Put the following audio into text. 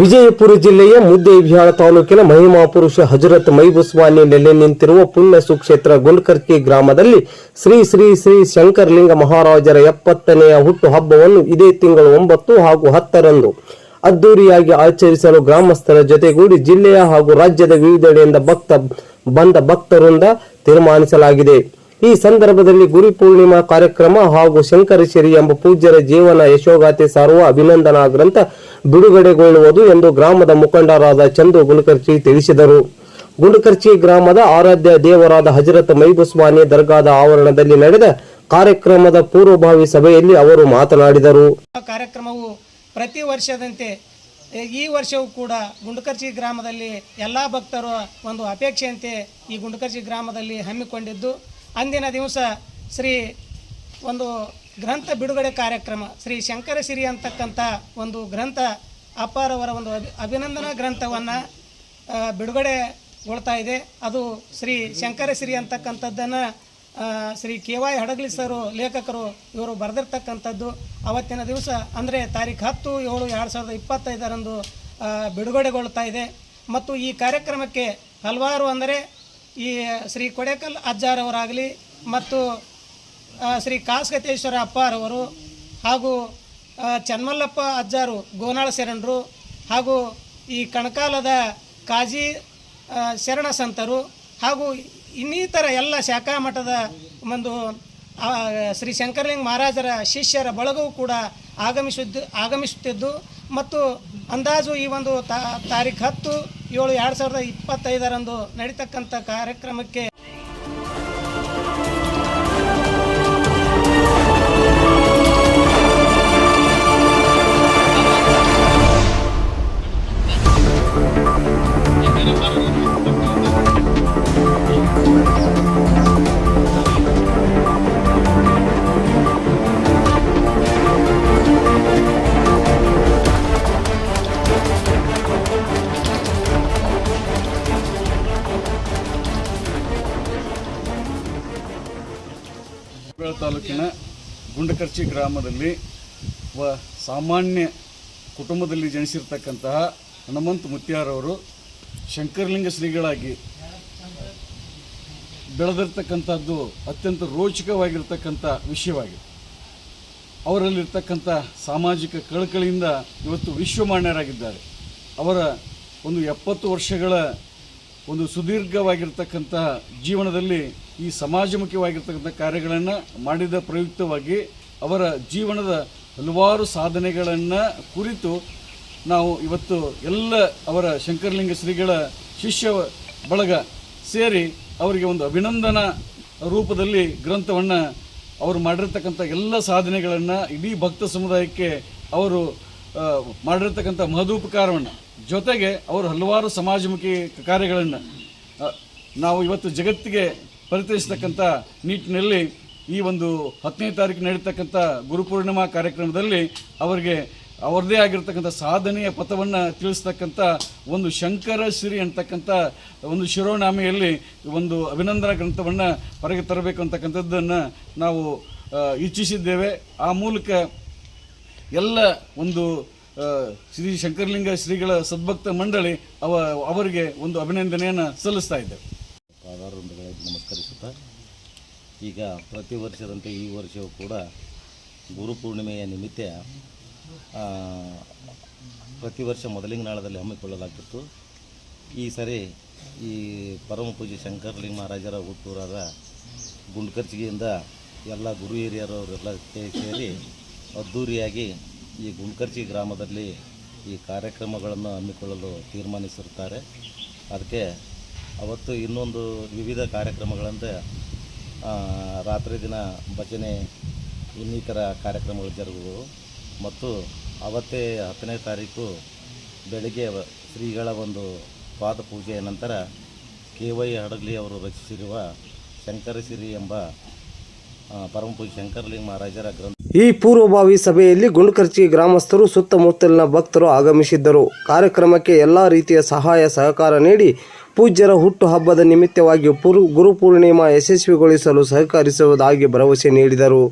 ವಿಜಯಪುರ ಜಿಲ್ಲೆಯ ಮುದ್ದೇಬಿಹಾಳ ತಾಲೂಕಿನ ಮಹಿಮಾಪುರುಷ ಹಜರತ್ ಮೈಬುಸ್ವಾನಿ ನೆಲೆ ನಿಂತಿರುವ ಪುಣ್ಯ ಸುಕ್ಷೇತ್ರ ಗುಂಡ್ಕರ್ಕಿ ಗ್ರಾಮದಲ್ಲಿ ಶ್ರೀ ಶ್ರೀ ಶ್ರೀ ಶಂಕರಲಿಂಗ ಮಹಾರಾಜರ 70ನೆಯ ಹುಟ್ಟು ಹಬ್ಬವನ್ನು ಇದೇ ತಿಂಗಳು 9 ಹಾಗೂ 10ರಂದು ಅದ್ದೂರಿಯಾಗಿ ಆಚರಿಸಲು ಗ್ರಾಮಸ್ಥರ ಜೊತೆಗೂಡಿ ಜಿಲ್ಲೆಯ ಹಾಗೂ ರಾಜ್ಯದ ವಿವಿಧೆಡೆಯಿಂದ ಬಂದ ಭಕ್ತರಿಂದ ತೀರ್ಮಾನಿಸಲಾಗಿದೆ. ಈ ಸಂದರ್ಭದಲ್ಲಿ ಗುರು ಪೂರ್ಣಿಮಾ ಕಾರ್ಯಕ್ರಮ ಹಾಗೂ ಶಂಕರಶ್ರೀ ಎಂಬ ಪೂಜ್ಯರ ಜೀವನ ಯಶೋಗಾಥೆ ಸಾರುವ ಅಭಿನಂದನಾ ಗ್ರಂಥ ಬಿಡುಗಡೆಗೊಳ್ಳುವುದು ಎಂದು ಗ್ರಾಮದ ಮುಖಂಡರಾದ ಚಂದು ಗುಂಡ್ಕರ್ಚಿ ತಿಳಿಸಿದರು. ಗುಂಡ್ಕರ್ಚಿ ಗ್ರಾಮದ ಆರಾಧ್ಯ ದೇವರಾದ ಹಜರತ್ ಮೈಬುಸ್ವಾನಿ ದರ್ಗಾದ ಆವರಣದಲ್ಲಿ ನಡೆದ ಕಾರ್ಯಕ್ರಮದ ಪೂರ್ವಭಾವಿ ಸಭೆಯಲ್ಲಿ ಅವರು ಮಾತನಾಡಿದರು. ಕಾರ್ಯಕ್ರಮವು ಪ್ರತಿ ವರ್ಷದಂತೆ ಈ ವರ್ಷವೂ ಕೂಡ ಗುಂಡ್ಕರ್ಚಿ ಗ್ರಾಮದಲ್ಲಿ ಎಲ್ಲ ಭಕ್ತರ ಒಂದು ಅಪೇಕ್ಷೆಯಂತೆ ಈ ಗುಂಡ್ಕರ್ಚಿ ಗ್ರಾಮದಲ್ಲಿ ಹಮ್ಮಿಕೊಂಡಿದ್ದು, ಅಂದಿನ ದಿವಸ ಒಂದು ಗ್ರಂಥ ಬಿಡುಗಡೆ ಕಾರ್ಯಕ್ರಮ ಶ್ರೀ ಶಂಕರಶ್ರೀ ಅಂತಕ್ಕಂಥ ಒಂದು ಗ್ರಂಥ ಅಪ್ಪಾರವರ ಒಂದು ಅಭಿನಂದನಾ ಗ್ರಂಥವನ್ನು ಬಿಡುಗಡೆಗೊಳ್ತಾ ಇದೆ. ಅದು ಶ್ರೀ ಶಂಕರಶ್ರೀ ಅಂತಕ್ಕಂಥದ್ದನ್ನು ಶ್ರೀ ಕೆ.ವೈ. ಹಡಗಲಿ ಸರು ಲೇಖಕರು ಇವರು ಬರೆದಿರ್ತಕ್ಕಂಥದ್ದು. ಅವತ್ತಿನ ದಿವಸ ಅಂದರೆ ತಾರೀಖು 10/7/2025ರಂದು ಬಿಡುಗಡೆಗೊಳ್ತಾ ಇದೆ. ಮತ್ತು ಈ ಕಾರ್ಯಕ್ರಮಕ್ಕೆ ಹಲವಾರು ಅಂದರೆ ಈ ಶ್ರೀ ಕೊಡೇಕಲ್ ಅಜ್ಜಾರವರಾಗಲಿ ಮತ್ತು ಶ್ರೀ ಕಾಸಗತೇಶ್ವರ ಅಪ್ಪಾರವರು ಹಾಗೂ ಚನ್ಮಲ್ಲಪ್ಪ ಅಜ್ಜಾರು ಗೋನಾಳ ಶರಣರು ಹಾಗೂ ಈ ಕಣಕಾಲದ ಕಾಜಿ ಶರಣ ಸಂತರು ಹಾಗೂ ಇನ್ನಿತರ ಎಲ್ಲ ಶಾಖಾ ಮಠದ ಒಂದು ಶ್ರೀ ಶಂಕರಲಿಂಗ ಮಹಾರಾಜರ ಶಿಷ್ಯರ ಬಳಗವು ಕೂಡ ಆಗಮಿಸುತ್ತಿದ್ದು ಮತ್ತು ಅಂದಾಜು ಈ ಒಂದು ತಾರೀಖು 10/7/2025ರಂದು ನಡೀತಕ್ಕಂಥ ಕಾರ್ಯಕ್ರಮಕ್ಕೆ ತಾಲೂಕಿನ ಗುಂಡ್ಕರ್ಚಿ ಗ್ರಾಮದಲ್ಲಿ ಸಾಮಾನ್ಯ ಕುಟುಂಬದಲ್ಲಿ ಜನಿಸಿರ್ತಕ್ಕಂತಹ ಹನುಮಂತ ಮುತ್ಯಾರವರು ಶಂಕರಲಿಂಗ ಶ್ರೀಗಳಾಗಿ ಬೆಳೆದಿರ್ತಕ್ಕಂಥದ್ದು ಅತ್ಯಂತ ರೋಚಕವಾಗಿರ್ತಕ್ಕಂಥ ವಿಷಯವಾಗಿದೆ. ಅವರಲ್ಲಿರ್ತಕ್ಕಂಥ ಸಾಮಾಜಿಕ ಕಳಕಳಿಯಿಂದ ಇವತ್ತು ವಿಶ್ವಮಾನ್ಯರಾಗಿದ್ದಾರೆ. ಅವರ ಒಂದು 70 ವರ್ಷಗಳ ಒಂದು ಸುದೀರ್ಘವಾಗಿರ್ತಕ್ಕಂಥ ಜೀವನದಲ್ಲಿ ಈ ಸಮಾಜಮುಖಿವಾಗಿರ್ತಕ್ಕಂಥ ಕಾರ್ಯಗಳನ್ನು ಮಾಡಿದ ಪ್ರಯುಕ್ತವಾಗಿ ಅವರ ಜೀವನದ ಹಲವಾರು ಸಾಧನೆಗಳನ್ನು ಕುರಿತು ನಾವು ಇವತ್ತು ಎಲ್ಲ ಅವರ ಶಂಕರಲಿಂಗ ಶ್ರೀಗಳ ಶಿಷ್ಯ ಬಳಗ ಸೇರಿ ಅವರಿಗೆ ಒಂದು ಅಭಿನಂದನಾ ರೂಪದಲ್ಲಿ ಗ್ರಂಥವನ್ನು ಅವರು ಮಾಡಿರ್ತಕ್ಕಂಥ ಎಲ್ಲ ಸಾಧನೆಗಳನ್ನು ಇಡೀ ಭಕ್ತ ಸಮುದಾಯಕ್ಕೆ ಅವರು ಮಾಡಿರ್ತಕ್ಕಂಥ ಮಹದೋಪಕಾರವನ್ನು ಜೊತೆಗೆ ಅವರು ಹಲವಾರು ಸಮಾಜಮುಖಿ ಕಾರ್ಯಗಳನ್ನು ನಾವು ಇವತ್ತು ಜಗತ್ತಿಗೆ ಪರಿಚಯಿಸ್ತಕ್ಕಂಥ ನಿಟ್ಟಿನಲ್ಲಿ ಈ ಒಂದು 10ನೇ ತಾರೀಕು ನಡೀತಕ್ಕಂಥ ಗುರುಪೂರ್ಣಿಮಾ ಕಾರ್ಯಕ್ರಮದಲ್ಲಿ ಅವರಿಗೆ ಅವರದೇ ಆಗಿರ್ತಕ್ಕಂಥ ಸಾಧನೆಯ ಪಥವನ್ನು ತಿಳಿಸ್ತಕ್ಕಂಥ ಒಂದು ಶಂಕರಶ್ರೀ ಅಂತಕ್ಕಂಥ ಒಂದು ಶಿರೋನಾಮೆಯಲ್ಲಿ ಒಂದು ಅಭಿನಂದನಾ ಗ್ರಂಥವನ್ನು ಹೊರಗೆ ತರಬೇಕು ಅಂತಕ್ಕಂಥದ್ದನ್ನು ನಾವು ಇಚ್ಛಿಸಿದ್ದೇವೆ. ಆ ಮೂಲಕ ಎಲ್ಲ ಒಂದು ಶ್ರೀ ಶಂಕರಲಿಂಗ ಶ್ರೀಗಳ ಸದ್ಭಕ್ತ ಮಂಡಳಿ ಅವರಿಗೆ ಒಂದು ಅಭಿನಂದನೆಯನ್ನು ಸಲ್ಲಿಸ್ತಾ ಇದ್ದೇವೆ. ಪಾದಾರವಿಂದಗಳಿಗೆ ನಮಸ್ಕರಿಸುತ್ತಾ, ಈಗ ಪ್ರತಿ ವರ್ಷದಂತೆ ಈ ವರ್ಷವೂ ಕೂಡ ಗುರುಪೂರ್ಣಿಮೆಯ ನಿಮಿತ್ತ ಪ್ರತಿ ವರ್ಷ ಮೊದಲಿನ ನಾಳದಲ್ಲಿ ಹಮ್ಮಿಕೊಳ್ಳಲಾಗ್ತಿತ್ತು. ಈ ಸರಿ ಈ ಪರಮ ಪೂಜ್ಯ ಶಂಕರಲಿಂಗ ಮಹಾರಾಜರ ಹುಟ್ಟೂರಾದ ಗುಂಡ್ಕರ್ಚಿಗೆಯಿಂದ ಎಲ್ಲ ಗುರು ಹಿರಿಯರವರೆಲ್ಲ ಸೇರಿ ಅದ್ಧೂರಿಯಾಗಿ ಈ ಗುಂಡ್ಕರ್ಚಿ ಗ್ರಾಮದಲ್ಲಿ ಈ ಕಾರ್ಯಕ್ರಮಗಳನ್ನು ಹಮ್ಮಿಕೊಳ್ಳಲು ತೀರ್ಮಾನಿಸಿರುತ್ತಾರೆ. ಅದಕ್ಕೆ ಅವತ್ತು ಇನ್ನೊಂದು ವಿವಿಧ ಕಾರ್ಯಕ್ರಮಗಳಂತೆ ರಾತ್ರಿ ದಿನ ಭಜನೆ ಇನ್ನಿತರ ಕಾರ್ಯಕ್ರಮಗಳು ಜರುಗುವು ಮತ್ತು ಅವತ್ತೇ 10ನೇ ತಾರೀಕು ಬೆಳಗ್ಗೆ ಶ್ರೀಗಳ ಒಂದು ಪಾದ ಪೂಜೆಯ ನಂತರ ಕೆ.ವೈ. ಹಡಗಲಿ ಅವರು ರಚಿಸಿರುವ ಶಂಕರಶ್ರೀ ಎಂಬ ಪರಮಪೂಜ್ಯ ಶಂಕರಲಿಂಗ ಮಹಾರಾಜರ ಗ್ರಂಥ. ಈ ಪೂರ್ವಭಾವಿ ಸಭೆಯಲ್ಲಿ ಗುಂಡ್ಕರ್ಚಿ ಗ್ರಾಮಸ್ಥರು ಸುತ್ತಮುತ್ತಲಿನ ಭಕ್ತರು ಆಗಮಿಸಿದ್ದರು. ಕಾರ್ಯಕ್ರಮಕ್ಕೆ ಎಲ್ಲ ರೀತಿಯ ಸಹಾಯ ಸಹಕಾರ ನೀಡಿ ಪೂಜ್ಯರ ಹುಟ್ಟು ಹಬ್ಬದ ನಿಮಿತ್ತವಾಗಿ ಗುರುಪೂರ್ಣಿಮಾ ಯಶಸ್ವಿಗೊಳಿಸಲು ಸಹಕರಿಸುವುದಾಗಿ ಭರವಸೆ ನೀಡಿದರು.